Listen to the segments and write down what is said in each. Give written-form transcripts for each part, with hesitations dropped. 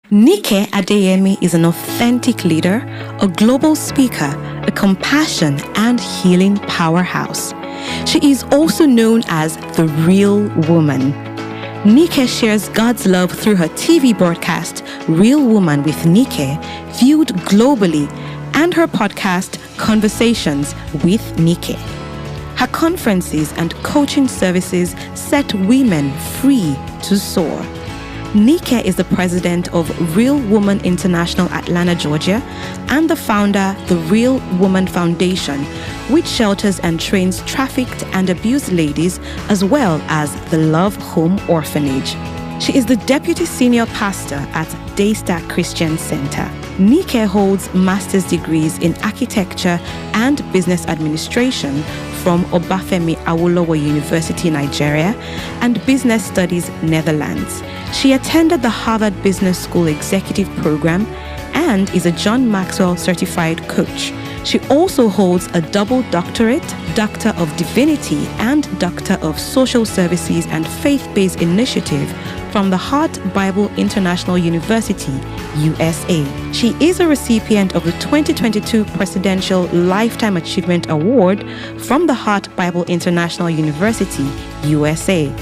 Nike Adeyemi is an authentic leader, a global speaker, a compassion and healing powerhouse. She is also known as the Real Woman. Nike shares God's love through her TV broadcast, Real Woman with Nike, viewed globally, and her podcast, Conversations with Nike. Her conferences and coaching services set women free to soar. Nike is the president of Real Woman International Atlanta, Georgia, and the founder of the Real Woman Foundation, which shelters and trains trafficked and abused ladies, as well as the Love Home Orphanage. She is the deputy senior pastor at Daystar Christian Center. Nike holds master's degrees in architecture and business administration from Obafemi Awolowo University, Nigeria, and Business Studies, Netherlands. She attended the Harvard Business School Executive Program and is a John Maxwell certified coach. She also holds a double doctorate, Doctor of Divinity and Doctor of Social Services and Faith-Based Initiative from the Heart Bible International University, USA. She is a recipient of the 2022 Presidential Lifetime Achievement Award from the Heart Bible International University, USA.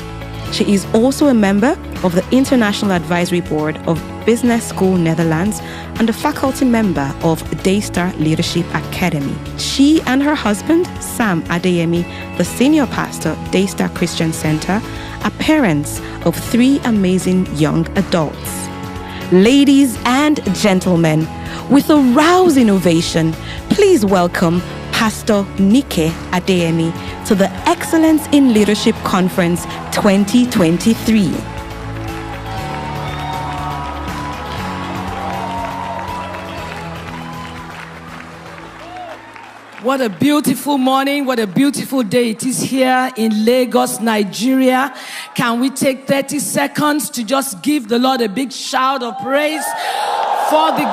She is also a member of the International Advisory Board of Business School Netherlands and a faculty member of Daystar Leadership Academy. She and her husband, Sam Adeyemi, the senior pastor, Daystar Christian Center, are parents of 3 amazing young adults. Ladies and gentlemen, with a rousing ovation, please welcome Pastor Nike Adeyemi to the Excellence in Leadership Conference 2023. What a beautiful morning, what a beautiful day it is here in Lagos, Nigeria. Can we take 30 seconds to just give the Lord a big shout of praise for the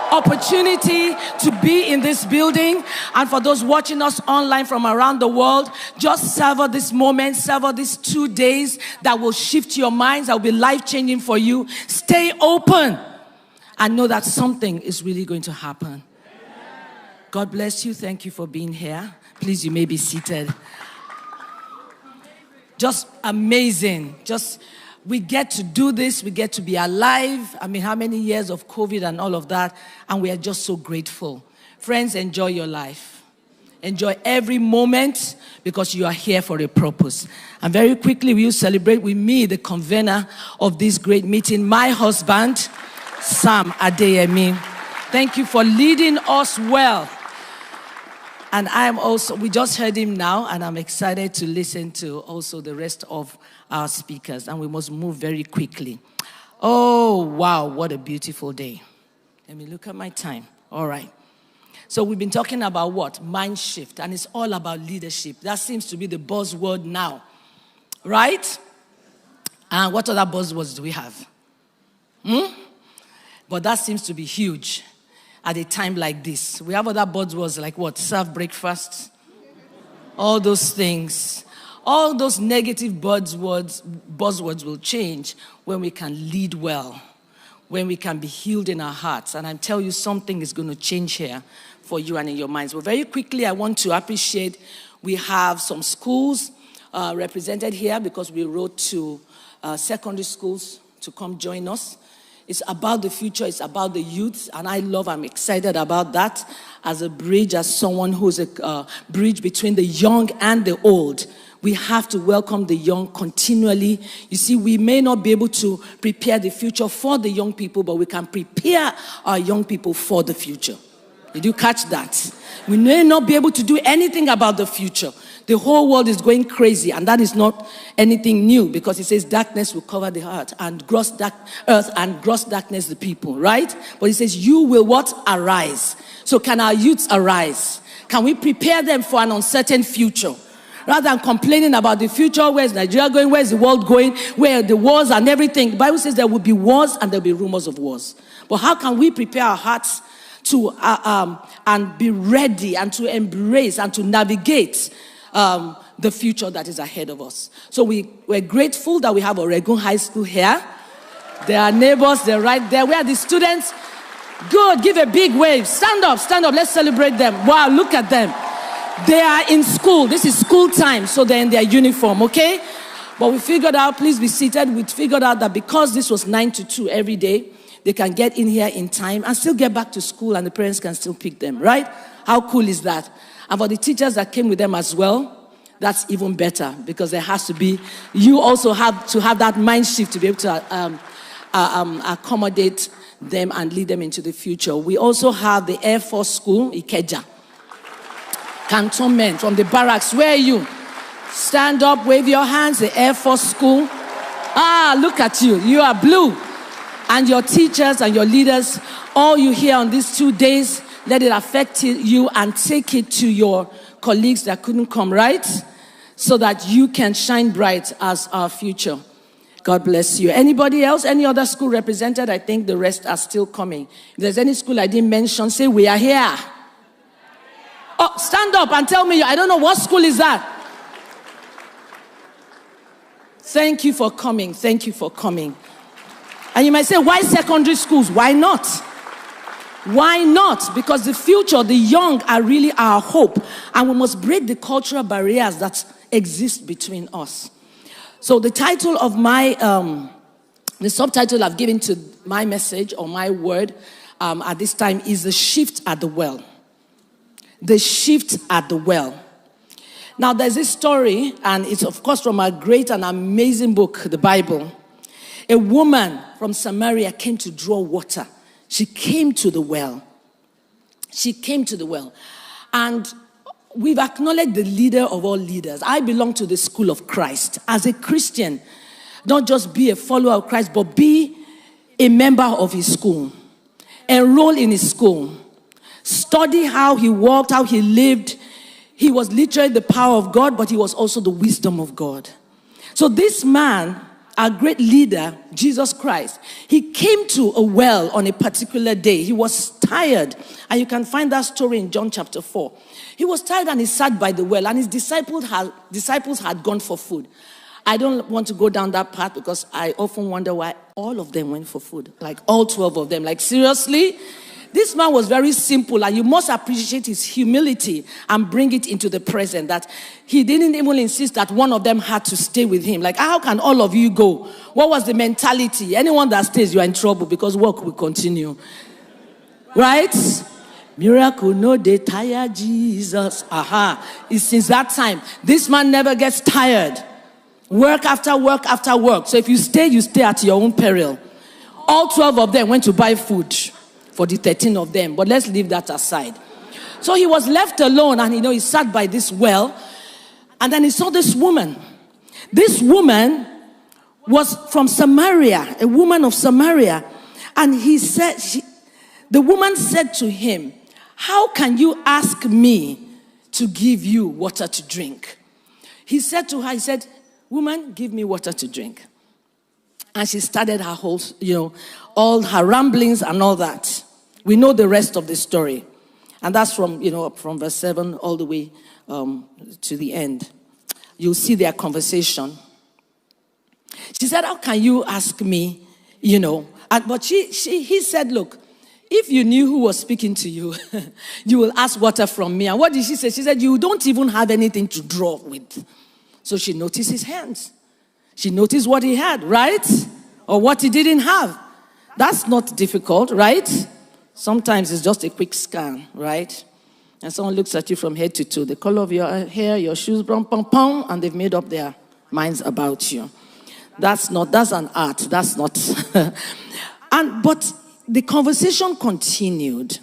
opportunity to be in this building, and for those watching us online from around the world, just savor this moment, savor these 2 days that will shift your minds, that will be life-changing for you. Stay open and know that something is really going to happen. God bless you. Thank you for being here. Please, you may be seated. Just amazing. We get to do this. We get to be alive. I mean, how many years of COVID and all of that? And we are just so grateful. Friends, enjoy your life. Enjoy every moment because you are here for a purpose. And very quickly, will you celebrate with me, the convener of this great meeting, my husband, Sam Adeyemi. Thank you for leading us well. And we just heard him now, and I'm excited to listen to also the rest of our speakers. And we must move very quickly. Oh, wow, what a beautiful day. Let me look at my time. All right. So we've been talking about what? Mind shift. And it's all about leadership. That seems to be the buzzword now. Right? And what other buzzwords do we have? But that seems to be huge at a time like this. We have other buzzwords like what? Serve breakfast. All those things. All those negative buzzwords will change when we can lead well, when we can be healed in our hearts. And I tell you, something is going to change here for you and in your minds. But very quickly, I want to appreciate we have some schools represented here because we wrote to secondary schools to come join us. It's about the future. It's about the youth. And I'm excited about that as a bridge, as someone who's a bridge between the young and the old. We have to welcome the young continually. You see, we may not be able to prepare the future for the young people, but we can prepare our young people for the future. Did you catch that? We may not be able to do anything about the future. The whole world is going crazy, and that is not anything new because it says darkness will cover the earth and gross darkness the people, right? But it says you will what? Arise. So can our youths arise? Can we prepare them for an uncertain future? Rather than complaining about the future, where's Nigeria going, where's the world going, where the wars and everything. The Bible says there will be wars and there will be rumors of wars. But how can we prepare our hearts to and be ready and to embrace and to navigate the future that is ahead of us? So we're grateful that we have Oregon High School here. There are neighbors, they're right there. Where are the students? Good, give a big wave. Stand up, let's celebrate them. Wow, look at them. They are in school. This is school time, so they're in their uniform, okay? But we figured out, please be seated, we figured out that because this was 9 to 2 every day, they can get in here in time and still get back to school and the parents can still pick them, right? How cool is that? And for the teachers that came with them as well, that's even better because there has to be, you also have to have that mind shift to be able to accommodate them and lead them into the future. We also have the Air Force School, Ikeja. Cantonment from the barracks. Where are you? Stand up, wave your hands. The Air Force School. Ah, look at you. You are blue. And your teachers and your leaders, all you hear on these 2 days, let it affect you and take it to your colleagues that couldn't come, right? So that you can shine bright as our future. God bless you. Anybody else? Any other school represented? I think the rest are still coming. If there's any school I didn't mention, say we are here. Oh, stand up and tell me. I don't know, what school is that? Thank you for coming. Thank you for coming. And you might say, why secondary schools? Why not? Why not? Because the future, the young are really our hope. And we must break the cultural barriers that exist between us. So the title of my, the subtitle I've given to my message or my word at this time is The Shift at the Well. The Shift at the Well. Now there's this story, and it's of course from a great and amazing book, the Bible. A woman from Samaria came to draw water. She came to the well. She came to the well. And we've acknowledged the leader of all leaders. I belong to the school of Christ. As a Christian, don't just be a follower of Christ, but be a member of his school. Enroll in his school. Study how he walked, how he lived. He was literally the power of God, but he was also the wisdom of God. So this man, our great leader, Jesus Christ, he came to a well on a particular day. He was tired. And you can find that story in John chapter 4. He was tired and he sat by the well, and his disciples had gone for food. I don't want to go down that path because I often wonder why all of them went for food. Like all 12 of them. Like seriously? This man was very simple, and you must appreciate his humility and bring it into the present, that he didn't even insist that one of them had to stay with him. Like, how can all of you go? What was the mentality? Anyone that stays, you are in trouble because work will continue. Right? Miracle, no, they tire Jesus. It's since that time. This man never gets tired. Work after work after work. So if you stay at your own peril. All 12 of them went to buy food for the 13 of them. But let's leave that aside. So he was left alone, and he sat by this well. And then he saw this woman. This woman was from Samaria, a woman of Samaria. And the woman said to him, how can you ask me to give you water to drink? He said to her, woman, give me water to drink. And she started her whole, all her ramblings and all that. We know the rest of the story. And that's from verse 7 all the way to the end. You'll see their conversation. She said, how can you ask me, But he said, look, if you knew who was speaking to you, you will ask water from me. And what did she say? She said, you don't even have anything to draw with. So she noticed his hands. She noticed what he had, right? Or what he didn't have. That's not difficult, right? Sometimes it's just a quick scan, right? And someone looks at you from head to toe. The color of your hair, your shoes, and they've made up their minds about you. That's an art. That's not. But the conversation continued.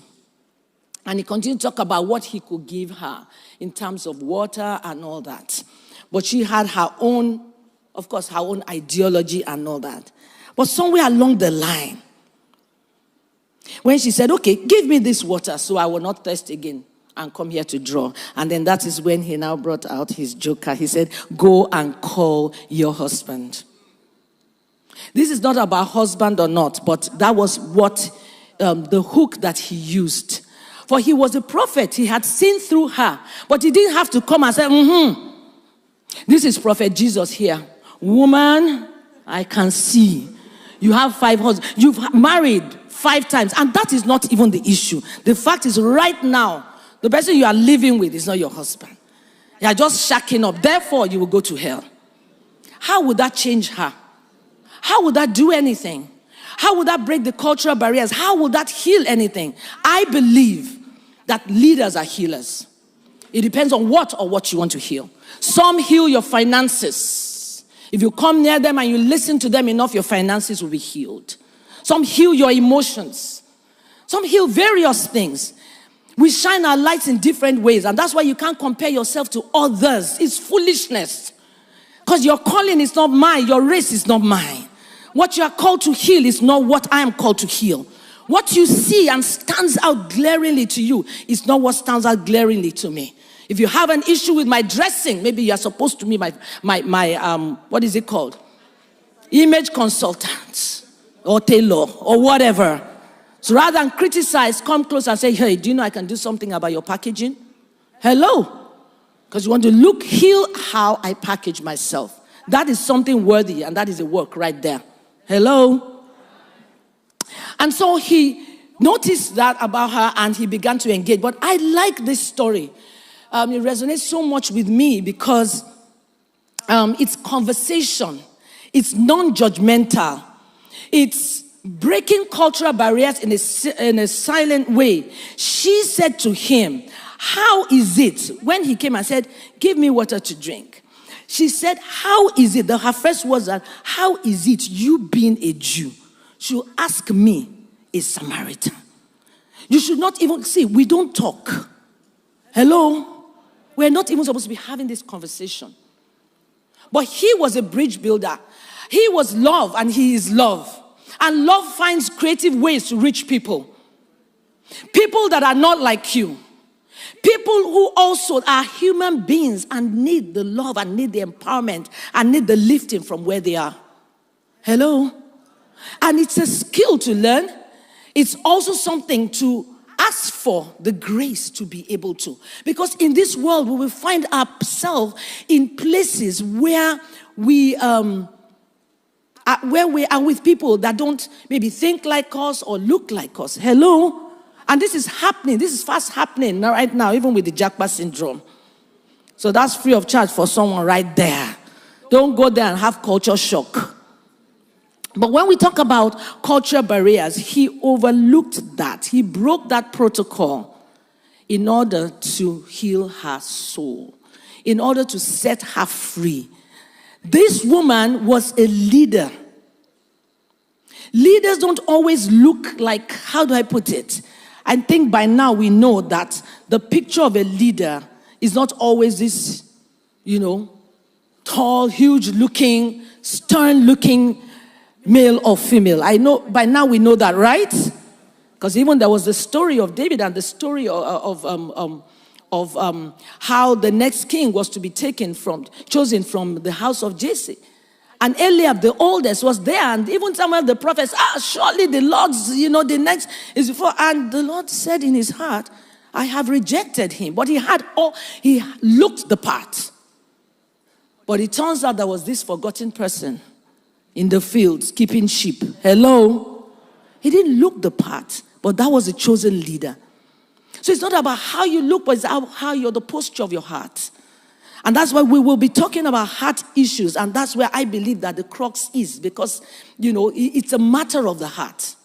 And he continued to talk about what he could give her in terms of water and all that. But she had her own, of course, her own ideology and all that. But somewhere along the line, when she said, okay, give me this water so I will not thirst again and come here to draw. And then that is when he now brought out his joker. He said, go and call your husband. This is not about husband or not, but that was what the hook that he used. For he was a prophet. He had seen through her. But he didn't have to come and say, This is Prophet Jesus here. Woman, I can see. You have 5 husbands. You've married 5 times. And that is not even the issue. The fact is right now, the person you are living with is not your husband. You are just shacking up. Therefore, you will go to hell. How would that change her? How would that do anything? How would that break the cultural barriers? How would that heal anything? I believe that leaders are healers. It depends on what you want to heal. Some heal your finances. If you come near them and you listen to them enough, your finances will be healed. Some heal your emotions. Some heal various things. We shine our lights in different ways, and that's why you can't compare yourself to others. It's foolishness. Because your calling is not mine, your race is not mine. What you are called to heal is not what I am called to heal. What you see and stands out glaringly to you is not what stands out glaringly to me. If you have an issue with my dressing, maybe you are supposed to be my what is it called? Image consultant or tailor or whatever. So rather than criticize, come close and say, hey, do you know I can do something about your packaging? Hello? Because you want to heal how I package myself. That is something worthy, and that is a work right there. Hello? And so he noticed that about her, and he began to engage. But I like this story. It resonates so much with me because it's conversation. It's non-judgmental. It's breaking cultural barriers in a silent way. She said to him, how is it? When he came and said, give me water to drink. She said, how is it? Her first words are, how is it you being a Jew should ask me, a Samaritan? You should not even, see, we don't talk. Hello? We're not even supposed to be having this conversation. But he was a bridge builder. He was love, and he is love. And love finds creative ways to reach people. People that are not like you. People who also are human beings and need the love and need the empowerment and need the lifting from where they are. Hello? And it's a skill to learn. It's also something to ask for the grace to be able to. Because in this world, we will find ourselves in places where we are with people that don't maybe think like us or look like us. Hello? And this is happening. This is fast happening right now, even with the Jackpot syndrome. So that's free of charge for someone right there. Don't go there and have culture shock. But when we talk about cultural barriers, he overlooked that. He broke that protocol in order to heal her soul, in order to set her free. This woman was a leader. Leaders don't always look like, how do I put it? I think by now we know that the picture of a leader is not always this, tall, huge-looking, stern-looking male or female. I know, by now we know that, right? Because even there was the story of David and the story of how the next king was to be chosen from the house of Jesse. And Eliab, the oldest, was there. And even Samuel the prophet, surely the Lord's, the next is before. And the Lord said in his heart, I have rejected him. But he looked the part. But it turns out there was this forgotten person in the fields keeping sheep. Hello? He didn't look the part, but that was a chosen leader. So it's not about how you look, but it's how you're the posture of your heart. And that's why we will be talking about heart issues. And that's where I believe that the crux is. Because, it's a matter of the heart.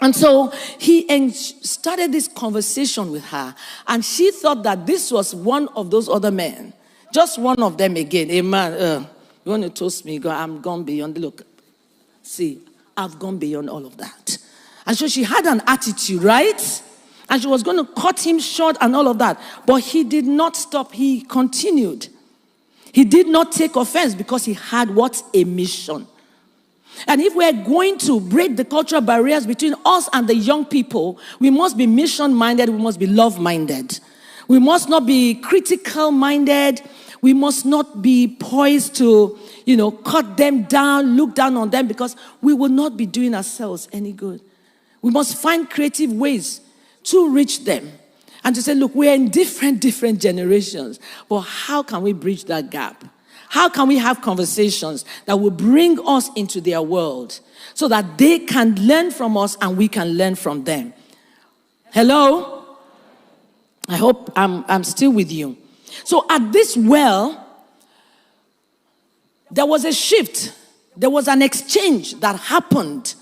And so he started this conversation with her. And she thought that this was one of those other men. Just one of them again. Amen. You want to toast me? I'm gone beyond. Look, see, I've gone beyond all of that. And so she had an attitude, right? And she was going to cut him short and all of that. But he did not stop. He continued. He did not take offense because he had what? A mission. And if we're going to break the cultural barriers between us and the young people, we must be mission-minded. We must be love-minded. We must not be critical-minded. We must not be poised to, cut them down, look down on them, because we will not be doing ourselves any good. We must find creative ways to reach them and to say, look, we're in different generations, but how can we bridge that gap? How can we have conversations that will bring us into their world so that they can learn from us and we can learn from them? Hello? I hope I'm still with you. So at this well, there was a shift. There was an exchange that happened.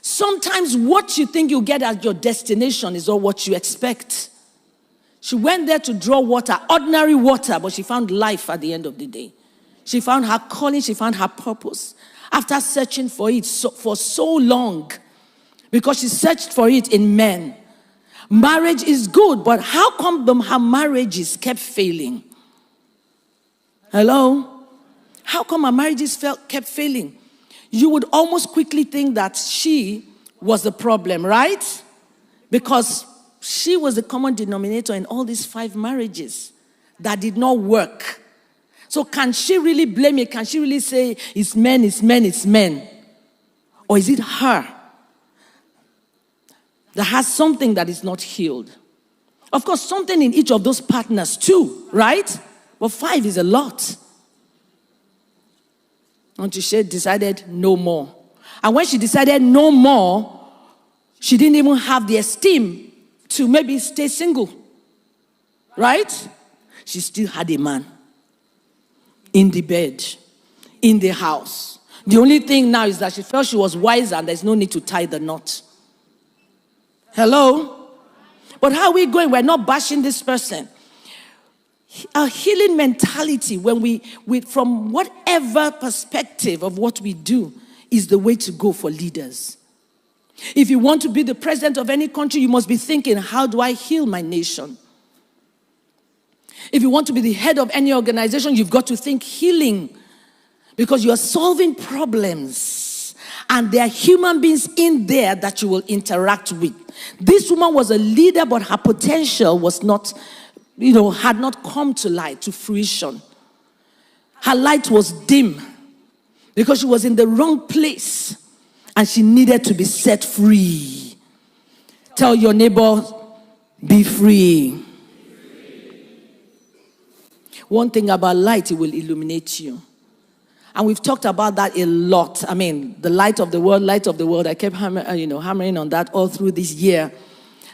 Sometimes what you think you get at your destination is not what you expect. She went there to draw water, ordinary water, but she found life at the end of the day. She found her calling, she found her purpose. After searching for it for so long, because she searched for it in men. Marriage is good, but how come her marriages kept failing? Hello? How come her marriages kept failing? You would almost quickly think that she was the problem, right? Because she was the common denominator in all these 5 marriages that did not work. So can she really blame it? Can she really say, it's men, it's men, it's men? Or is it her that has something that is not healed? Of course, something in each of those partners too, right? But 5 is a lot. And she decided no more. And when she decided no more, she didn't even have the esteem to maybe stay single. Right? She still had a man. In the bed. In the house. The only thing now is that she felt she was wiser and there's no need to tie the knot. Hello? But how are we going? We're not bashing this person. A healing mentality, when we from whatever perspective of what we do, is the way to go for leaders. If you want to be the president of any country, you must be thinking, how do I heal my nation? If you want to be the head of any organization, you've got to think healing, because you are solving problems and there are human beings in there that you will interact with. This woman was a leader, but her potential was not, had not come to light, to fruition. Her light was dim because she was in the wrong place and she needed to be set free. Tell your neighbor, be free. One thing about light, it will illuminate you. And we've talked about that a lot. I mean, the light of the world. I kept hammering on that all through this year.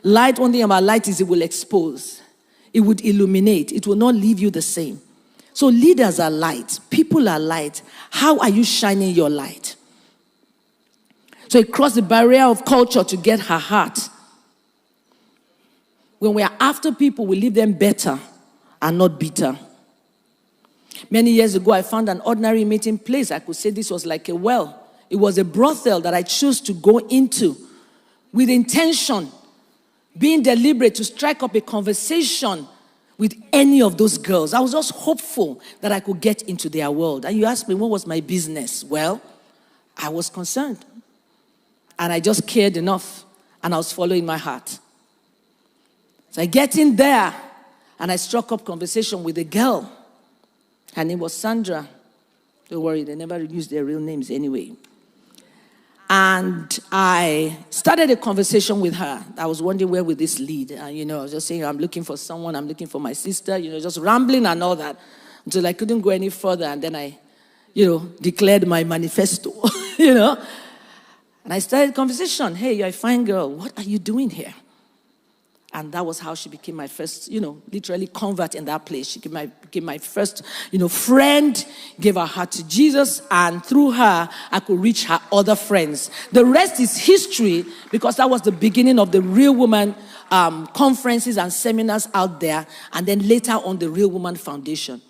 Light, one thing about light is it will expose. It would illuminate. It will not leave you the same. So leaders are light. People are light. How are you shining your light? So it crossed the barrier of culture to get her heart. When we are after people, we leave them better and not bitter. Many years ago, I found an ordinary meeting place. I could say this was like a well. It was a brothel that I chose to go into with intention, being deliberate to strike up a conversation with any of those girls. I was just hopeful that I could get into their world. And you asked me, what was my business? Well, I was concerned. And I just cared enough. And I was following my heart. So I get in there, and I struck up conversation with a girl. Her name was Sandra. Don't worry, they never used their real names anyway. And I started a conversation with her. I was wondering, where would this lead? And, I was just saying, I'm looking for someone. I'm looking for my sister. Just rambling and all that. Until I couldn't go any further. And then I, declared my manifesto, And I started a conversation. Hey, you're a fine girl. What are you doing here? And that was how she became my first, literally convert in that place. She became my first, friend, gave her heart to Jesus, and through her, I could reach her other friends. The rest is history, because that was the beginning of the Real Woman conferences and seminars out there, and then later on the Real Woman Foundation.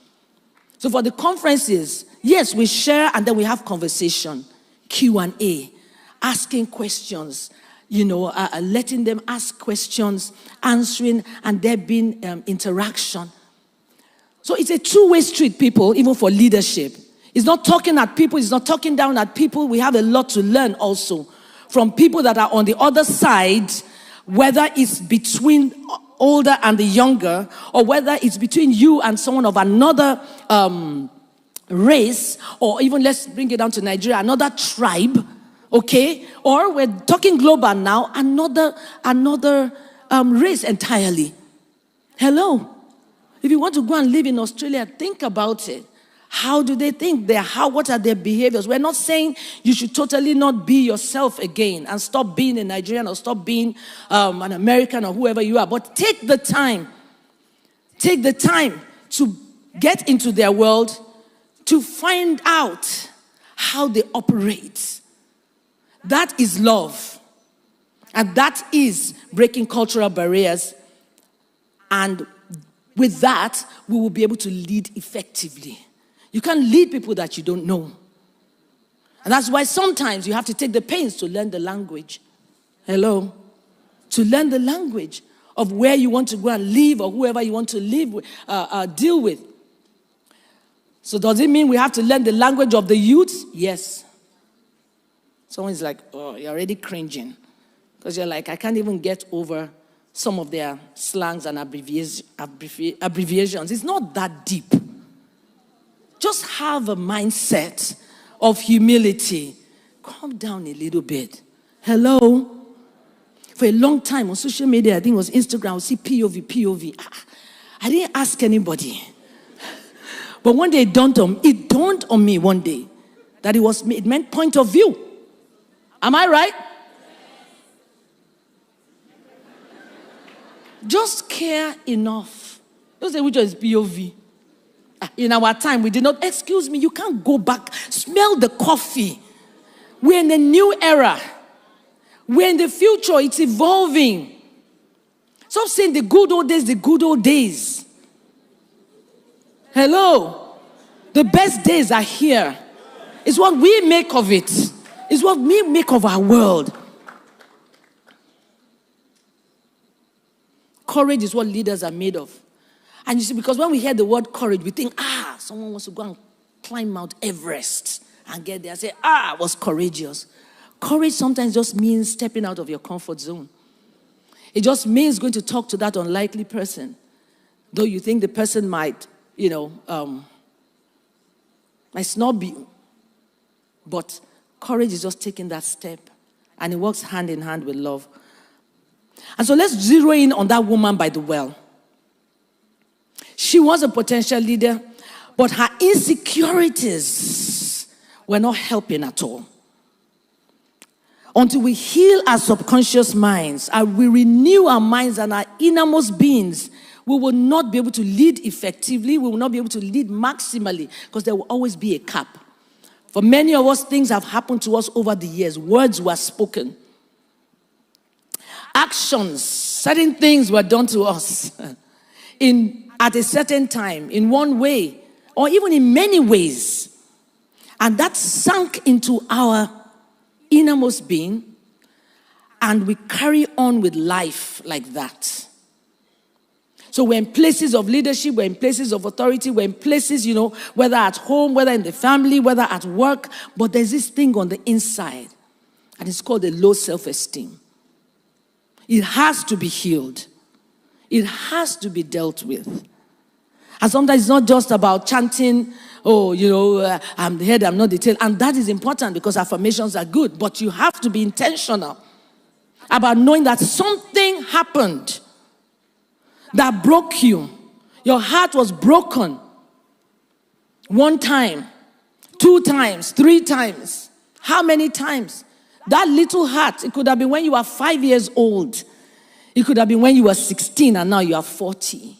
So for the conferences, yes, we share, and then we have conversation, Q&A, asking questions, letting them ask questions, answering, and there being interaction. So it's a two-way street, people, even for leadership. It's not talking at people. It's not talking down at people. We have a lot to learn also from people that are on the other side, whether it's between older and the younger, or whether it's between you and someone of another race, or even, let's bring it down to Nigeria, another tribe. Okay? Or we're talking global now, another race entirely. Hello? If you want to go and live in Australia, think about it. How do they think? What are their behaviors? We're not saying you should totally not be yourself again and stop being a Nigerian or stop being an American or whoever you are. But take the time to get into their world, to find out how they operate. That is love. And that is breaking cultural barriers. And with that, we will be able to lead effectively. You can't lead people that you don't know. And that's why sometimes you have to take the pains to learn the language. Hello? To learn the language of where you want to go and live or whoever you want to live with, deal with. So does it mean we have to learn the language of the youth? Yes. Someone's like, oh, you're already cringing. Because you're like, I can't even get over some of their slangs and abbreviations. It's not that deep. Just have a mindset of humility. Calm down a little bit. Hello? For a long time on social media, I think it was Instagram, I would see POV. I didn't ask anybody. But one day it dawned on me one day that it meant point of view. Am I right? Just care enough. Don't say which one is POV. In our time, we did not. Excuse me, you can't go back. Smell the coffee. We're in a new era. We're in the future. It's evolving. Stop saying the good old days. Hello? The best days are here. It's what we make of it. It's what we make of our world. Courage is what leaders are made of. And you see, because when we hear the word courage, we think, someone wants to go and climb Mount Everest and get there and say, I was courageous. Courage sometimes just means stepping out of your comfort zone. It just means going to talk to that unlikely person. Though you think the person might snub you. But courage is just taking that step. And it works hand in hand with love. And so let's zero in on that woman by the well. She was a potential leader, but her insecurities were not helping at all. Until we heal our subconscious minds, and we renew our minds and our innermost beings, we will not be able to lead effectively. We will not be able to lead maximally because there will always be a cap. For many of us, things have happened to us over the years. Words were spoken. Actions, certain things were done to us at a certain time, in one way, or even in many ways. And that sank into our innermost being, and we carry on with life like that. So we're in places of leadership, we're in places of authority, we're in places, whether at home, whether in the family, whether at work, but there's this thing on the inside, and it's called a low self-esteem. It has to be healed. It has to be dealt with. And sometimes it's not just about chanting, I'm the head, I'm not the tail. And that is important because affirmations are good. But you have to be intentional about knowing that something happened that broke you. Your heart was broken. 1 time, 2 times, 3 times. How many times? That little heart, it could have been when you were 5 years old. It could have been when you were 16 and now you are 40.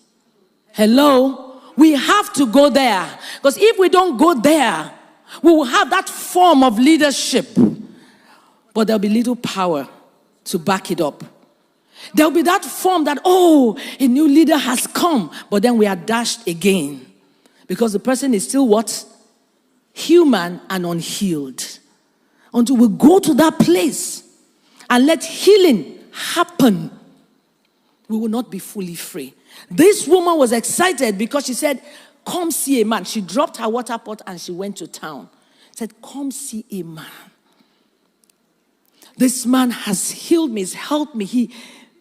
Hello? We have to go there. Because if we don't go there, we will have that form of leadership. But there'll be little power to back it up. There'll be that form that, a new leader has come. But then we are dashed again. Because the person is still what? Human and unhealed. Until we go to that place and let healing happen, we will not be fully free. This woman was excited because she said, come see a man. She dropped her water pot and she went to town. Said, come see a man. This man has healed me, he's helped me. He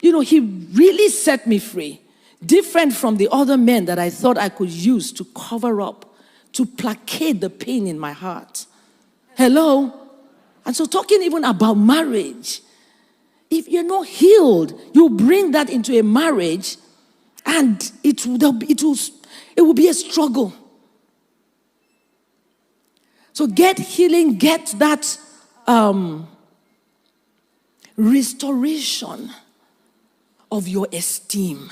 really set me free. Different from the other men that I thought I could use to cover up, to placate the pain in my heart. Hello? And so talking even about marriage, if you're not healed, you bring that into a marriage and it will be a struggle. So get healing, get that restoration of your esteem.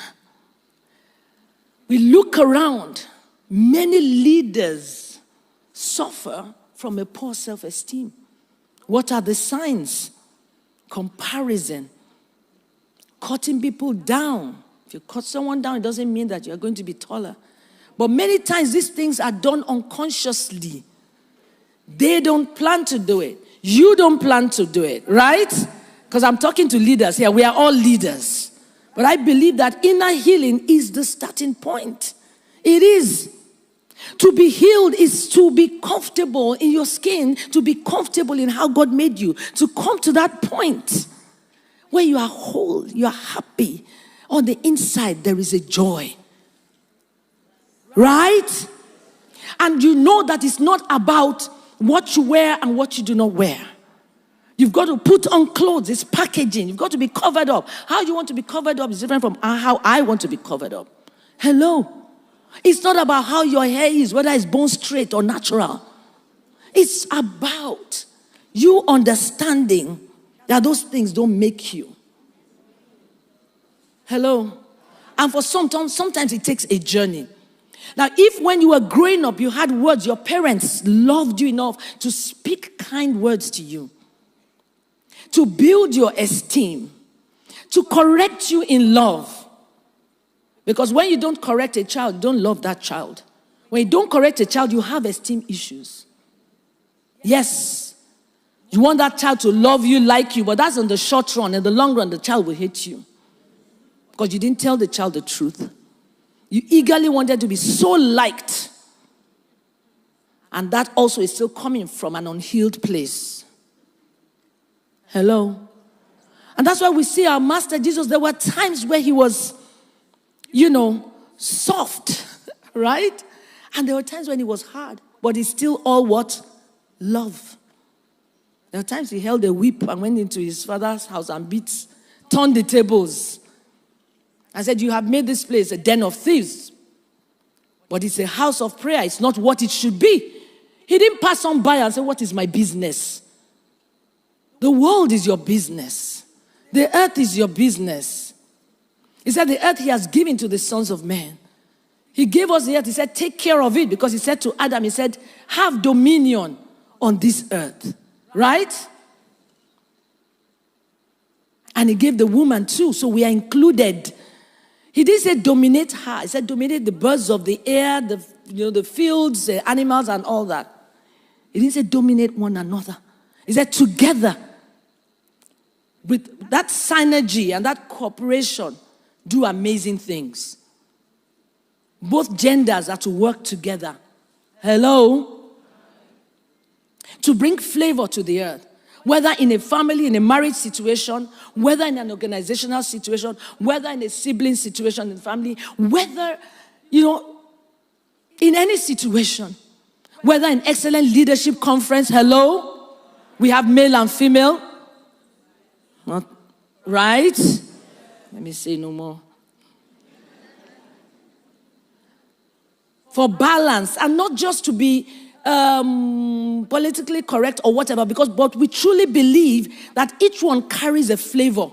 We look around, many leaders suffer from a poor self-esteem. What are the signs? Comparison, cutting people down. If you cut someone down, it doesn't mean that you're going to be taller. But many times these things are done unconsciously. They don't plan to do it. You don't plan to do it, right? Because I'm talking to leaders here. We are all leaders. But I believe that inner healing is the starting point. It is. To be healed is to be comfortable in your skin, to be comfortable in how God made you, to come to that point where you are whole, you are happy. On the inside, there is a joy. Right? And you know that it's not about what you wear and what you do not wear. You've got to put on clothes. It's packaging. You've got to be covered up. How you want to be covered up is different from how I want to be covered up. Hello? It's not about how your hair is, whether it's bone straight or natural. It's about you understanding that those things don't make you. Hello? And for sometimes it takes a journey. Now, if when you were growing up, you had words, your parents loved you enough to speak kind words to you, to build your esteem, to correct you in love. Because when you don't correct a child, you don't love that child. When you don't correct a child, you have esteem issues. Yes. You want that child to love you, like you, but that's in the short run. In the long run, the child will hate you. Because you didn't tell the child the truth. You eagerly wanted to be so liked. And that also is still coming from an unhealed place. Hello? And that's why we see our Master Jesus. There were times where he was, soft, right? And there were times when he was hard. But it's still all what? Love. There were times he held a whip and went into his father's house and turned the tables. I said, you have made this place a den of thieves. But it's a house of prayer. It's not what it should be. He didn't pass on by and say, what is my business? The world is your business. The earth is your business. He said, the earth he has given to the sons of men. He gave us the earth. He said, take care of it. Because he said to Adam, he said, have dominion on this earth. Right? And he gave the woman too. So we are included. He didn't say dominate her. He said dominate the birds of the air, the fields, the animals and all that. He didn't say dominate one another. He said together, with that synergy and that cooperation, do amazing things. Both genders are to work together. Hello? To bring flavor to the earth. Whether in a family, in a marriage situation, whether in an organizational situation, whether in a sibling situation in the family, whether, in any situation, whether in excellent leadership conference, hello, we have male and female, not right? Let me say no more. For balance, and not just to be politically correct or whatever, but we truly believe that each one carries a flavor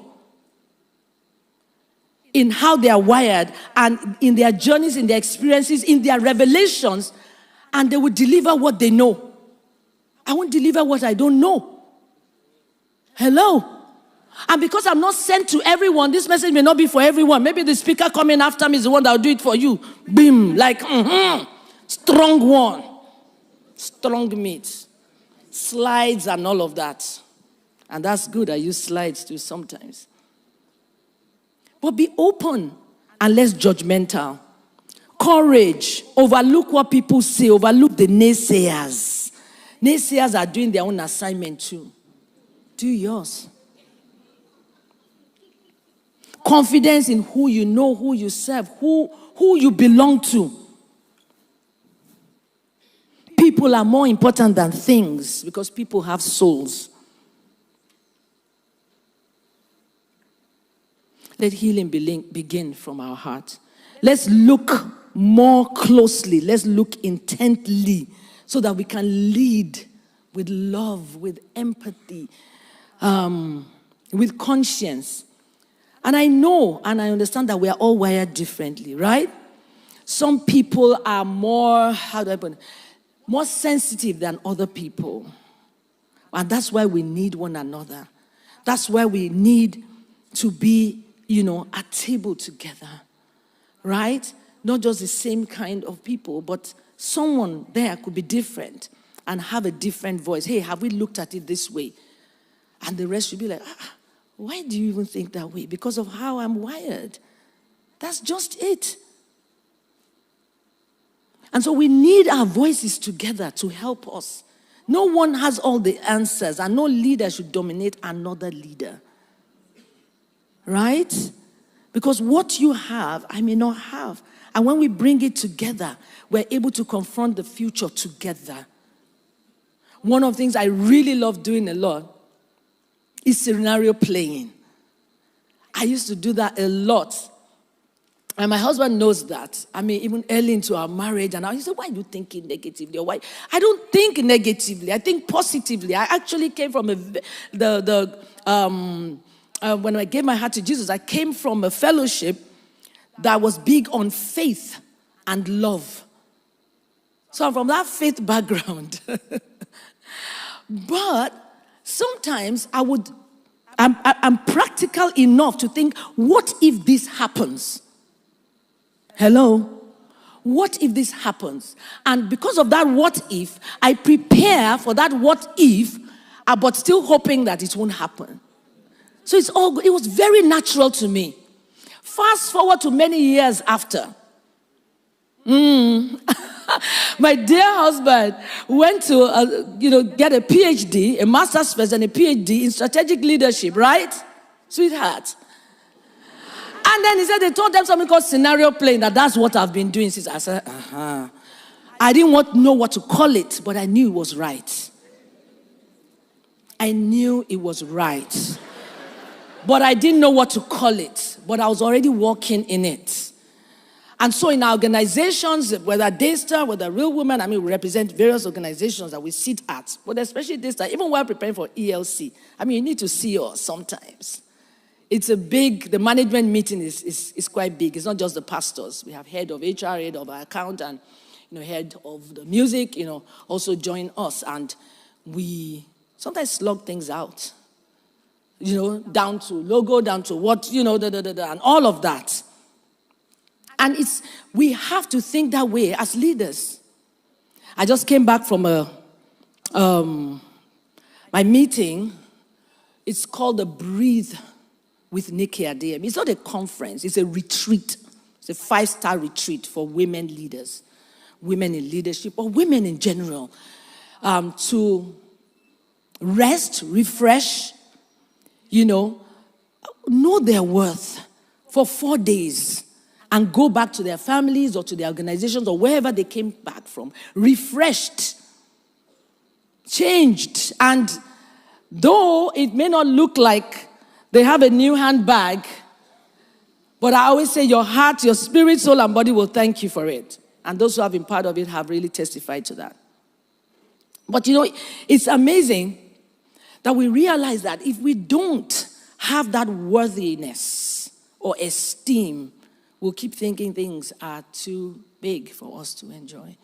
in how they are wired and in their journeys, in their experiences, in their revelations, and they will deliver what they know. I won't deliver what I don't know. Hello? And because I'm not sent to everyone, this message may not be for everyone. Maybe the speaker coming after me is the one that will do it for you. Boom, like, strong one. Strong meat, slides and all of that. And that's good. I use slides too sometimes. But be open and less judgmental. Courage. Overlook what people say. Overlook the naysayers. Naysayers are doing their own assignment too. Do yours. Confidence in who you know, who you serve, who you belong to. People are more important than things because people have souls. Let healing begin from our heart. Let's look more closely. Let's look intently so that we can lead with love, with empathy, with conscience. And I know and I understand that we are all wired differently, right? Some people are more, more sensitive than other people. And that's why we need one another. That's why we need to be, at table together, right? Not just the same kind of people, but someone there could be different and have a different voice. Hey, have we looked at it this way? And the rest should be like, why do you even think that way? Because of how I'm wired. That's just it. And so we need our voices together to help us. No one has all the answers, and no leader should dominate another leader. Right? Because what you have, I may not have. And when we bring it together, we're able to confront the future together. One of the things I really love doing a lot is scenario playing. I used to do that a lot. And my husband knows that. I mean, even early into our marriage, and he said, why are you thinking negatively? Or why? I don't think negatively. I think positively. I actually came from when I gave my heart to Jesus, I came from a fellowship that was big on faith and love. So I'm from that faith background. But sometimes I'm practical enough to think, what if this happens? Hello? What if this happens? And because of that what if, I prepare for that what if, but still hoping that it won't happen. So it's all good. It was very natural to me. Fast forward to many years after. My dear husband went to, get a PhD, a master's first and a PhD in strategic leadership, right? Sweetheart. And then he said they told them something called scenario playing, that's what I've been doing since. I said, I didn't know what to call it, but I knew it was right. I knew it was right. But I didn't know what to call it. But I was already walking in it. And so in our organizations, whether Daystar, whether Real Women, we represent various organizations that we sit at. But especially Daystar, even while preparing for ELC, you need to see us sometimes. It's the management meeting is quite big. It's not just the pastors. We have head of HR, head of our account, and head of the music, also join us. And we sometimes slug things out. Down to logo, down to what, and all of that. And we have to think that way as leaders. I just came back from my meeting. It's called the Breathe with Adeyemi. It's not a conference, it's a retreat. It's a 5-star retreat for women leaders, women in leadership, or women in general, to rest, refresh, know their worth for 4 days and go back to their families or to their organizations or wherever they came back from, refreshed, changed. And though it may not look like they have a new handbag, but I always say your heart, your spirit, soul, and body will thank you for it. And those who have been part of it have really testified to that. But it's amazing that we realize that if we don't have that worthiness or esteem, we'll keep thinking things are too big for us to enjoy.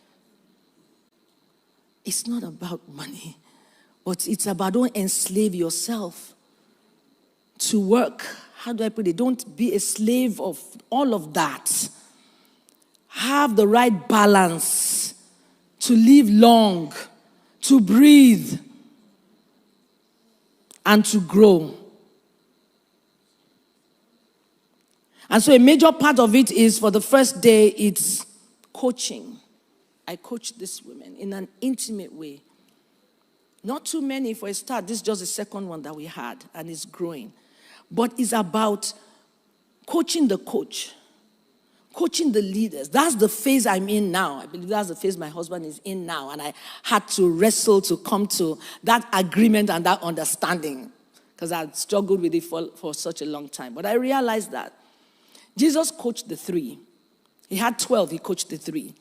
It's not about money, but it's about don't enslave yourself to work. How do I put it? Don't be a slave of all of that. Have the right balance to live long, to breathe, and to grow. And so a major part of it is, for the first day, it's coaching. I coach these women in an intimate way. Not too many for a start. This is just the second one that we had, and it's growing. But it's about coaching the coach, coaching the leaders. That's the phase I'm in now. I believe that's the phase my husband is in now. And I had to wrestle to come to that agreement and that understanding, because I had struggled with it for such a long time. But I realized that Jesus coached the 3. He had 12, he coached the 3.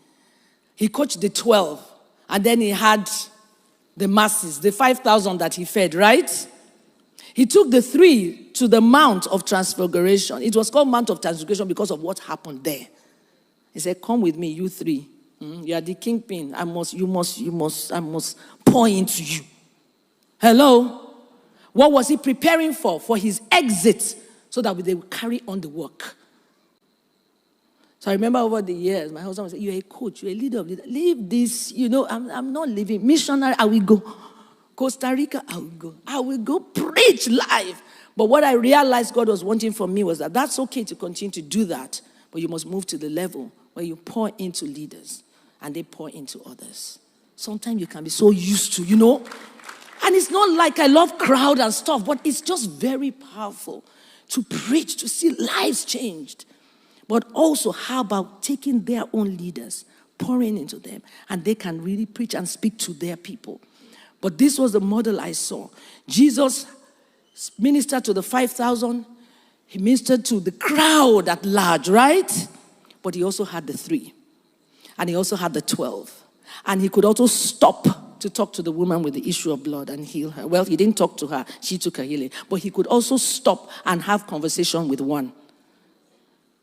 He coached the 12 And then he had the masses, the 5,000 that he fed, right? He took the 3 to the Mount of Transfiguration. It was called Mount of Transfiguration because of what happened there. He said, come with me, you 3. You are the kingpin. I must pour into you. Hello? What was he preparing for? For his exit, so that they would carry on the work. So I remember over the years, my husband would say, you're a coach, you're a leader of leaders. Leave this, I'm not leaving. Missionary, I will go. Costa Rica, I will go. I will go preach live. But what I realized God was wanting from me was that that's okay to continue to do that, but you must move to the level where you pour into leaders and they pour into others. Sometimes you can be so used to, And it's not like I love crowd and stuff, but it's just very powerful to preach, to see lives changed. But also, how about taking their own leaders, pouring into them, and they can really preach and speak to their people. But this was the model I saw. Jesus ministered to the 5,000. He ministered to the crowd at large, right? But he also had the 3. And he also had the 12. And he could also stop to talk to the woman with the issue of blood and heal her. Well, he didn't talk to her. She took her healing. But he could also stop and have conversation with one.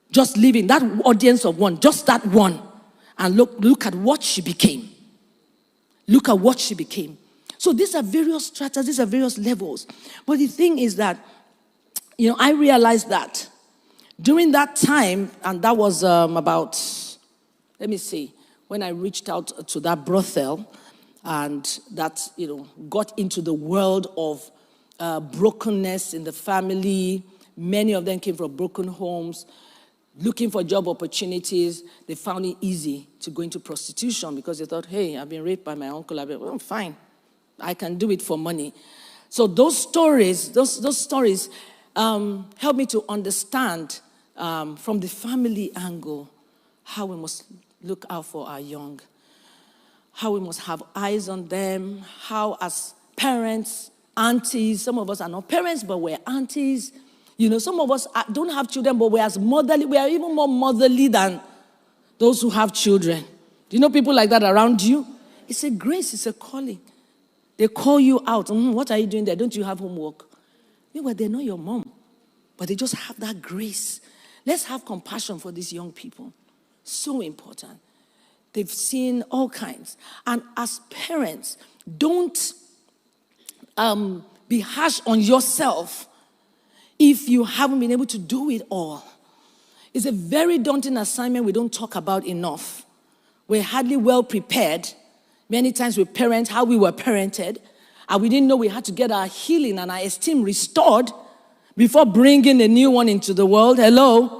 Just leaving that audience of one, just that one. And look at what she became. Look at what she became. So these are various stratas, these are various levels. But the thing is that, I realized that during that time, and that was when I reached out to that brothel, and that, got into the world of brokenness in the family. Many of them came from broken homes, looking for job opportunities. They found it easy to go into prostitution because they thought, hey, I've been raped by my uncle. Fine, I can do it for money. So those stories, help me to understand from the family angle how we must look out for our young, how we must have eyes on them, how as parents, aunties, some of us are not parents, but we're aunties. Some of us don't have children, but we're as motherly. We are even more motherly than those who have children. Do you know people like that around you? It's a grace, it's a calling. They call you out. What are you doing there? Don't you have homework? Meanwhile, they're not your mom, but they just have that grace. Let's have compassion for these young people. So important. They've seen all kinds. And as parents, don't be harsh on yourself if you haven't been able to do it all. It's a very daunting assignment we don't talk about enough. We're hardly well prepared. Many times we parent how we were parented, and we didn't know we had to get our healing and our esteem restored before bringing a new one into the world. Hello?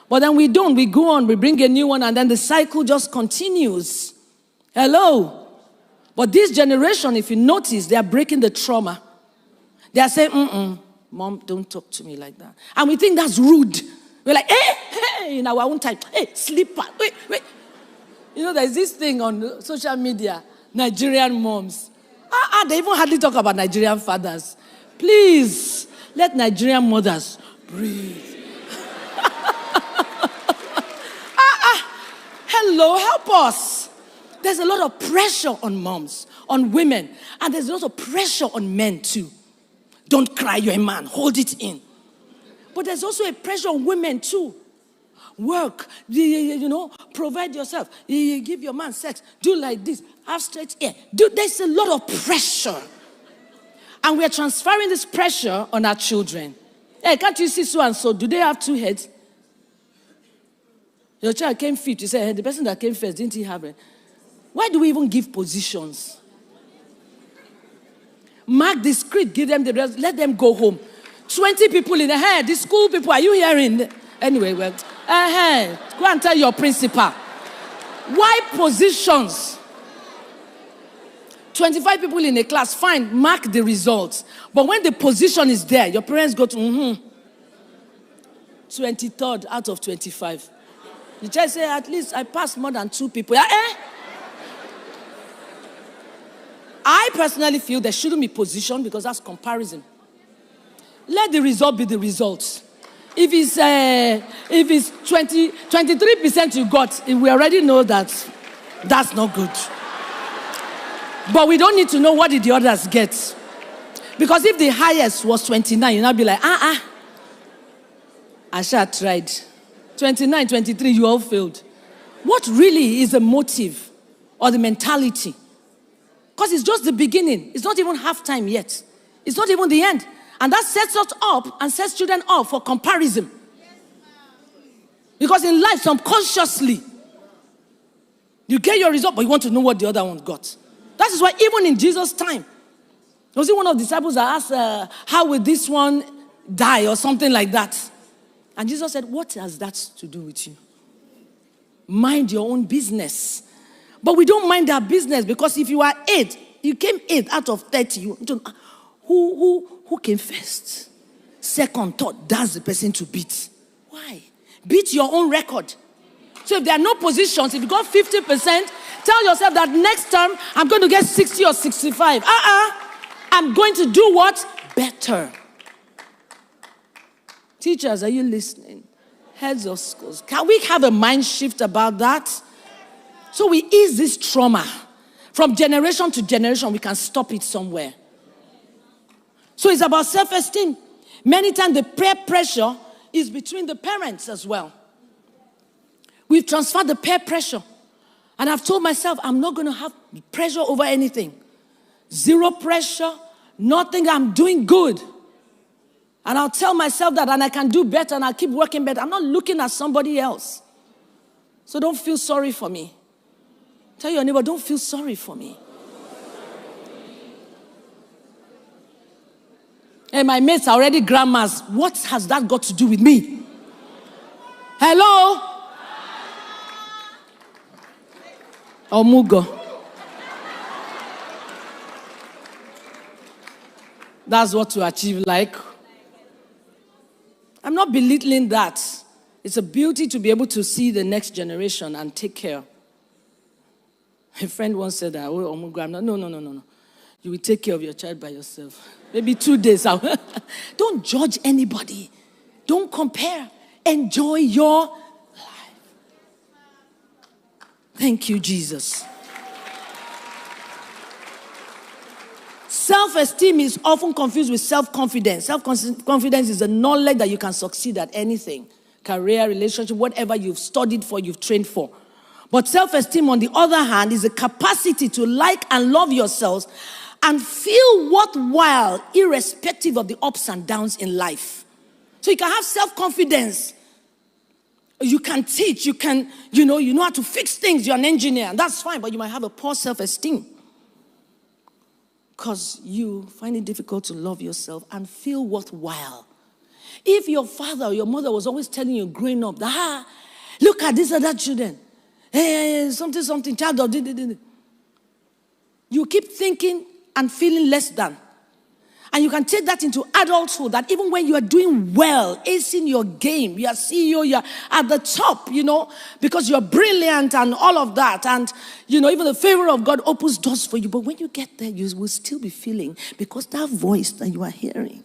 But then we don't. We go on, we bring a new one, and then the cycle just continues. Hello? But this generation, if you notice, they are breaking the trauma. They are saying, Mom, don't talk to me like that. And we think that's rude. We're like, hey, in our own time, hey, sleeper, wait. There's this thing on social media, Nigerian moms. They even hardly talk about Nigerian fathers. Please, let Nigerian mothers breathe. Hello, help us. There's a lot of pressure on moms, on women, and there's a lot of pressure on men too. Don't cry, you're a man, hold it in. But there's also a pressure on women too. Work, provide yourself. You give your man sex, do like this, have straight hair. There's a lot of pressure. And we're transferring this pressure on our children. Hey, can't you see so and so? Do they have 2 heads? Your child came fifth. You say, hey, the person that came first, didn't he have it? Why do we even give positions? Mark the script, give them the rest, let them go home. 20 people in the head, the school people, are you hearing? Anyway, well, go and tell your principal. Why positions? 25 people in a class, fine, mark the results. But when the position is there, your parents go to, 23rd out of 25. You just say, at least I passed more than 2 people. I personally feel there shouldn't be position because that's comparison. Let the result be the result. If it's 23% you got, we already know that that's not good. But we don't need to know what did the others get. Because if the highest was 29, you'll not be like, I shall tried. 29, 23, you all failed. What really is the motive or the mentality? Because it's just the beginning. It's not even half time yet. It's not even the end. And that sets us up and sets children up for comparison. Because in life, subconsciously, you get your result, but you want to know what the other one got. That is why even in Jesus' time, was it one of the disciples that asked, how will this one die or something like that? And Jesus said, what has that to do with you? Mind your own business. But we don't mind our business because if you are 8, you came 8 out of 30. Who came first? Second, third, that's the person to beat. Why? Beat your own record. So if there are no positions, if you got 50%, tell yourself that next term I'm going to get 60 or 65. I'm going to do what? Better. Teachers, are you listening? Heads of schools. Can we have a mind shift about that? So we ease this trauma. From generation to generation, we can stop it somewhere. So it's about self-esteem. Many times the peer pressure is between the parents as well. We've transferred the peer pressure. And I've told myself, I'm not going to have pressure over anything. Zero pressure, nothing, I'm doing good. And I'll tell myself that and I can do better and I'll keep working better. I'm not looking at somebody else. So don't feel sorry for me. Tell your neighbor, don't feel sorry for me. Hey, my mates are already grandmas. What has that got to do with me? Hello? Omugo. That's what to achieve like. I'm not belittling that. It's a beauty to be able to see the next generation and take care. A friend once said that, oh, Omugo, I'm not, no. You will take care of your child by yourself. Maybe 2 days out. Don't judge anybody. Don't compare. Enjoy your life. Thank you, Jesus. Self-esteem is often confused with self-confidence. Self-confidence is the knowledge that you can succeed at anything. Career, relationship, whatever you've studied for, you've trained for. But self-esteem, on the other hand, is the capacity to like and love yourselves and feel worthwhile irrespective of the ups and downs in life. So you can have self-confidence. You can teach, you know how to fix things. You're an engineer, and that's fine, but you might have a poor self-esteem. Because you find it difficult to love yourself and feel worthwhile. If your father or your mother was always telling you growing up, look at these other children. Hey, something, child of you keep thinking and feeling less than. And you can take that into adulthood, that even when you are doing well, acing your game, you are CEO, you are at the top, because you're brilliant and all of that. And, even the favor of God opens doors for you. But when you get there, you will still be feeling, because that voice that you are hearing,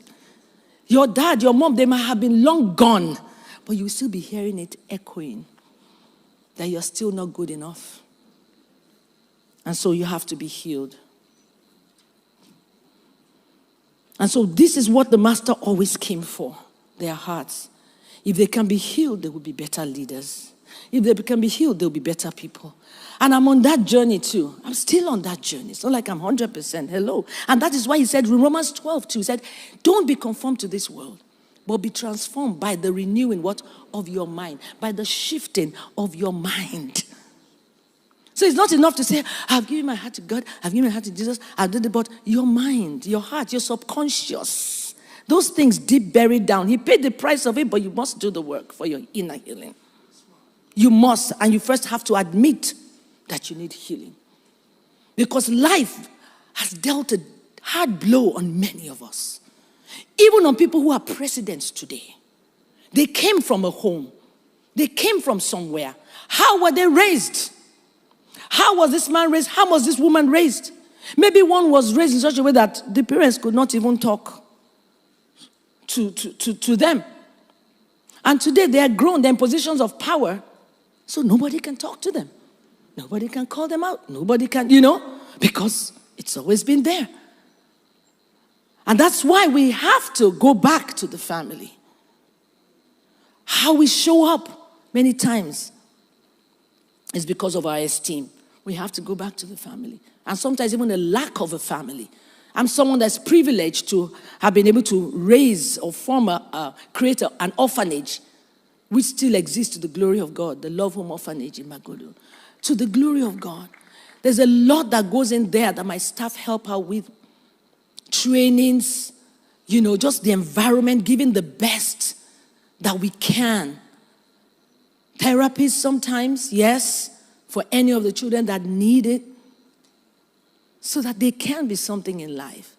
your dad, your mom, they might have been long gone, but you will still be hearing it echoing, that you're still not good enough. And so you have to be healed. And so this is what the master always came for, their hearts. If they can be healed, they will be better leaders. If they can be healed, they'll be better people. And I'm on that journey too. I'm still on that journey. It's not like I'm 100%. Hello. And that is why he said in Romans 12:2, he said, don't be conformed to this world, but be transformed by the renewing of your mind, by the shifting of your mind. So it's not enough to say, I've given my heart to God, I've given my heart to Jesus, I've done it, but your mind, your heart, your subconscious, those things deep buried down. He paid the price of it, but you must do the work for your inner healing. You must, and you first have to admit that you need healing. Because life has dealt a hard blow on many of us. Even on people who are presidents today. They came from a home. They came from somewhere. How were they raised? How was this man raised? How was this woman raised? Maybe one was raised in such a way that the parents could not even talk to them. And today they are grown, they're in positions of power, so nobody can talk to them. Nobody can call them out. Nobody can, because It's always been there. And that's why we have to go back to the family. How we show up many times is because of our esteem. We have to go back to the family. And sometimes even a lack of a family. I'm someone that's privileged to have been able to raise or create an orphanage which still exists to the glory of God, the Love Home Orphanage in Magodo. To the glory of God. There's a lot that goes in there that my staff help out with. Trainings, just the environment, giving the best that we can. Therapies sometimes, yes, for any of the children that need it, so that they can be something in life.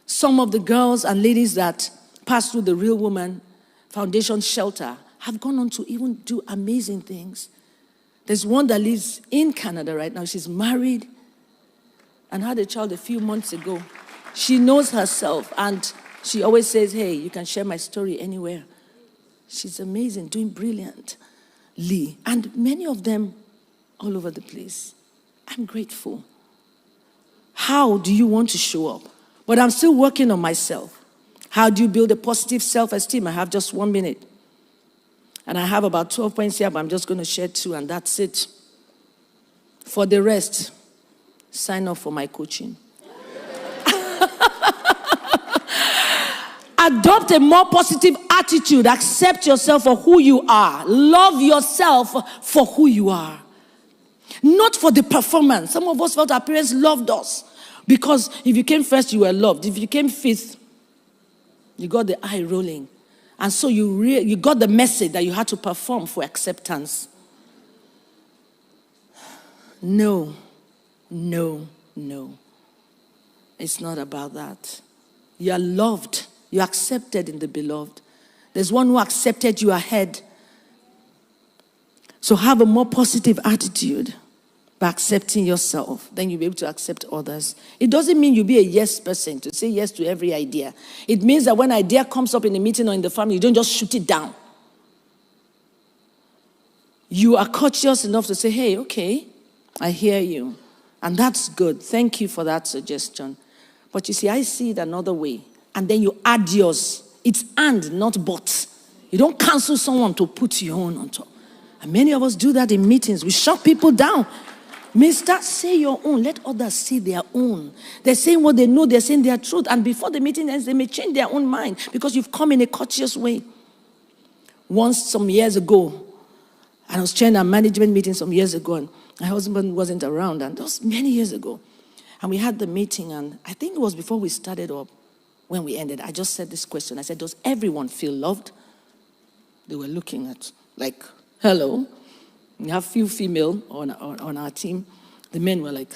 Some of the girls and ladies that pass through the Real Woman Foundation shelter have gone on to even do amazing things. There's one that lives in Canada right now. She's married and had a child a few months ago. She knows herself, and she always says, hey, you can share my story anywhere. She's amazing, doing brilliantly. And many of them all over the place. I'm grateful. How do you want to show up? But I'm still working on myself. How do you build a positive self-esteem? I have just 1 minute. And I have about 12 points here, but I'm just going to share 2, and that's it. For the rest, sign up for my coaching. Adopt a more positive attitude. Accept yourself for who you are. Love yourself for who you are. Not for the performance. Some of us felt our parents loved us. Because if you came first, you were loved. If you came fifth, you got the eye rolling. And so you got the message that you had to perform for acceptance. No. It's not about that. You are loved. You are accepted in the beloved. There's one who accepted you ahead. So have a more positive attitude by accepting yourself. Then you'll be able to accept others. It doesn't mean you'll be a yes person, to say yes to every idea. It means that when an idea comes up in a meeting or in the family, you don't just shoot it down. You are courteous enough to say, hey, okay, I hear you. And that's good. Thank you for that suggestion. But you see, I see it another way. And then you add yours. It's and, not but. You don't cancel someone to put your own on top. And many of us do that in meetings. We shut people down. Mister, say your own. Let others say their own. They're saying what they know. They're saying their truth. And before the meeting ends, they may change their own mind because you've come in a courteous way. Once, some years ago, I was chairing a management meeting some years ago, and my husband wasn't around. And that was many years ago. And we had the meeting, and I think it was before we started up. When we ended, I just said this question. I said, does everyone feel loved? They were looking at, like, hello. We have few female on our team. The men were like,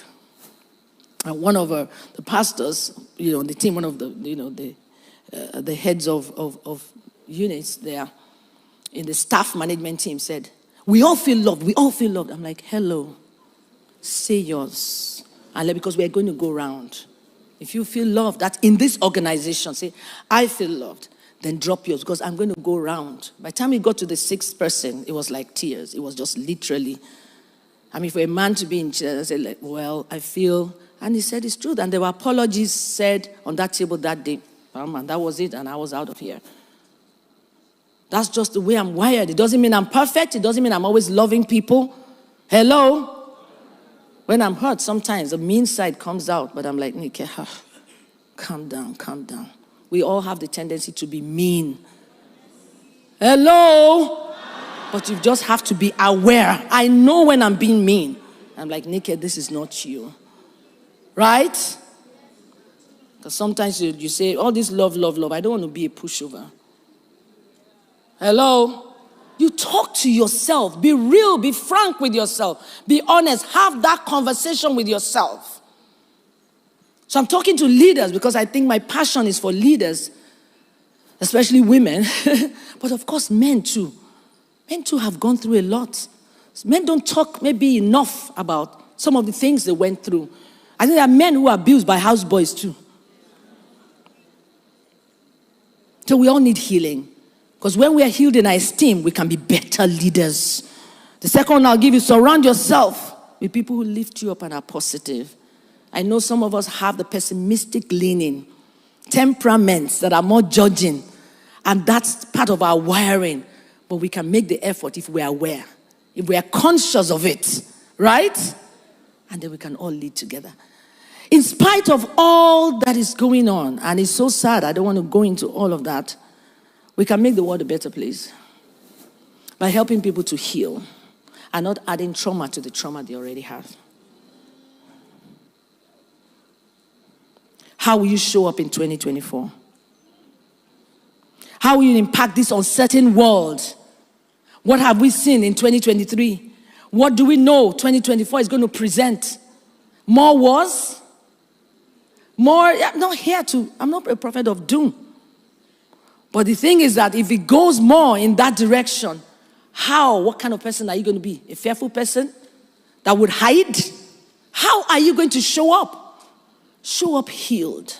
and one of the pastors, on the team, one of the heads of units there in the staff management team said, we all feel loved. We all feel loved. I'm like, hello. Say yours. And because we're going to go round. If you feel loved, that's in this organization, say, I feel loved, then drop yours, because I'm going to go around. By the time we got to the 6th person, it was like tears. It was just literally, for a man to be in church, I said, well, I feel, and he said it's true. And there were apologies said on that table that day. And that was it, and I was out of here. That's just the way I'm wired. It doesn't mean I'm perfect. It doesn't mean I'm always loving people. Hello? When I'm hurt, sometimes the mean side comes out, but I'm like, Nikki, calm down. We all have the tendency to be mean. Hello? But you just have to be aware. I know when I'm being mean. I'm like, Nikki, this is not you. Right? Because sometimes you say, all this love. I don't want to be a pushover. Hello? You talk to yourself. Be real. Be frank with yourself. Be honest. Have that conversation with yourself. So I'm talking to leaders because I think my passion is for leaders, especially women. But of course, men too. Men too have gone through a lot. Men don't talk maybe enough about some of the things they went through. I think there are men who are abused by houseboys too. So we all need healing. Because when we are healed in our esteem, we can be better leaders. The second one I'll give you, surround yourself with people who lift you up and are positive. I know some of us have the pessimistic leaning, temperaments that are more judging, and that's part of our wiring. But we can make the effort if we are aware, if we are conscious of it, right? And then we can all lead together. In spite of all that is going on, and it's so sad, I don't want to go into all of that, we can make the world a better place by helping people to heal and not adding trauma to the trauma they already have. How will you show up in 2024? How will you impact this uncertain world? What have we seen in 2023? What do we know 2024 is going to present? More wars? More, I'm not a prophet of doom. But the thing is that if it goes more in that direction, what kind of person are you going to be? A fearful person that would hide? How are you going to show up? Show up healed.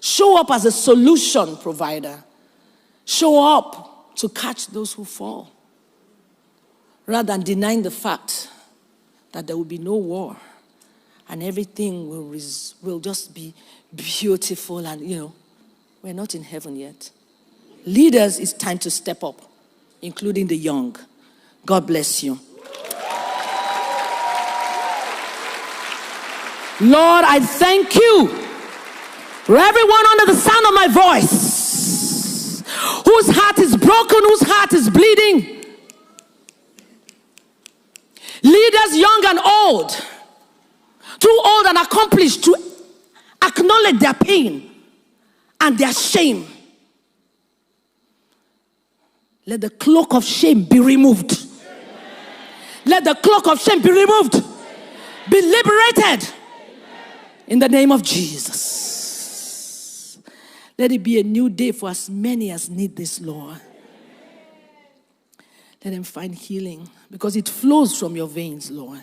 Show up as a solution provider. Show up to catch those who fall. Rather than denying the fact that there will be no war and everything will just be beautiful and, we're not in heaven yet. Leaders, it's time to step up, including the young. God bless you. Lord, I thank you for everyone under the sound of my voice, whose heart is broken, whose heart is bleeding. Leaders young and old, too old and accomplished to acknowledge their pain and their shame. Let the cloak of shame be removed. Let the cloak of shame be removed. Be liberated. In the name of Jesus. Let it be a new day for as many as need this, Lord. Let them find healing because it flows from your veins, Lord.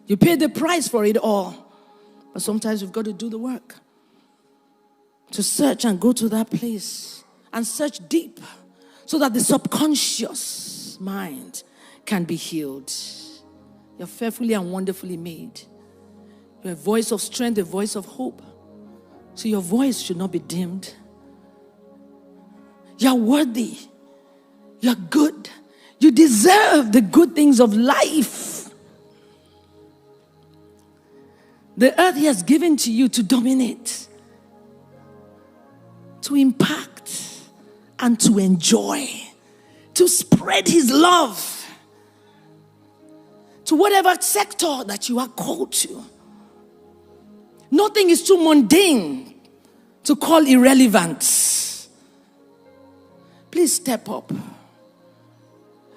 You paid the price for it all. But sometimes we've got to do the work. To search and go to that place and search deep so that the subconscious mind can be healed. You're fearfully and wonderfully made. You're a voice of strength, a voice of hope. So your voice should not be dimmed. You're worthy. You're good. You deserve the good things of life. The earth He has given to you to dominate, to impact, and to enjoy, to spread His love to whatever sector that you are called to. Nothing is too mundane to call irrelevant. Please step up.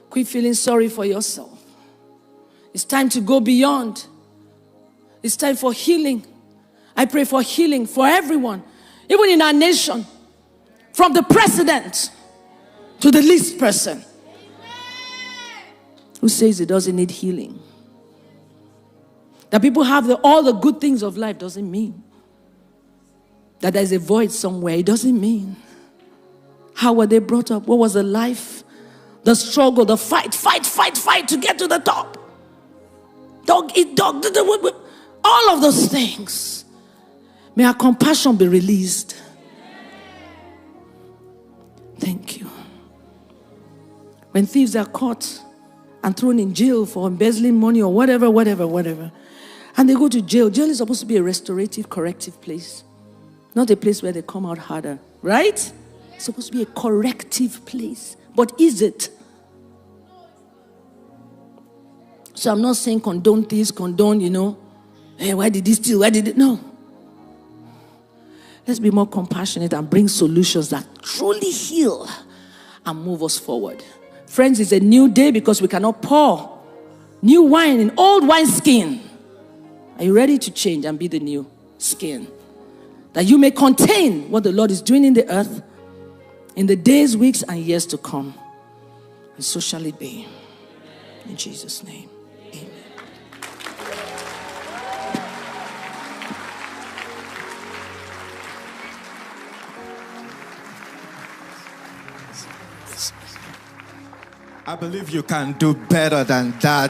Quit feeling sorry for yourself. It's time to go beyond. It's time for healing. I pray for healing for everyone, even in our nation, from the president to the least person who says he doesn't need healing. That people have all the good things of life doesn't mean that there's a void somewhere. It doesn't mean. How were they brought up? What was the life? The struggle, the fight to get to the top. Dog eat dog. All of those things. May our compassion be released. Thank you. When thieves are caught and thrown in jail for embezzling money or whatever, and they go to jail, jail is supposed to be a restorative, corrective place. Not a place where they come out harder. Right? It's supposed to be a corrective place. But is it? So I'm not saying condone thieves, hey, why did he steal? Why did it? No. Let's be more compassionate and bring solutions that truly heal and move us forward. Friends, it's a new day because we cannot pour new wine in old wineskin. Are you ready to change and be the new skin? That you may contain what the Lord is doing in the earth in the days, weeks, and years to come. And so shall it be. In Jesus' name. Amen. I believe you can do better than that.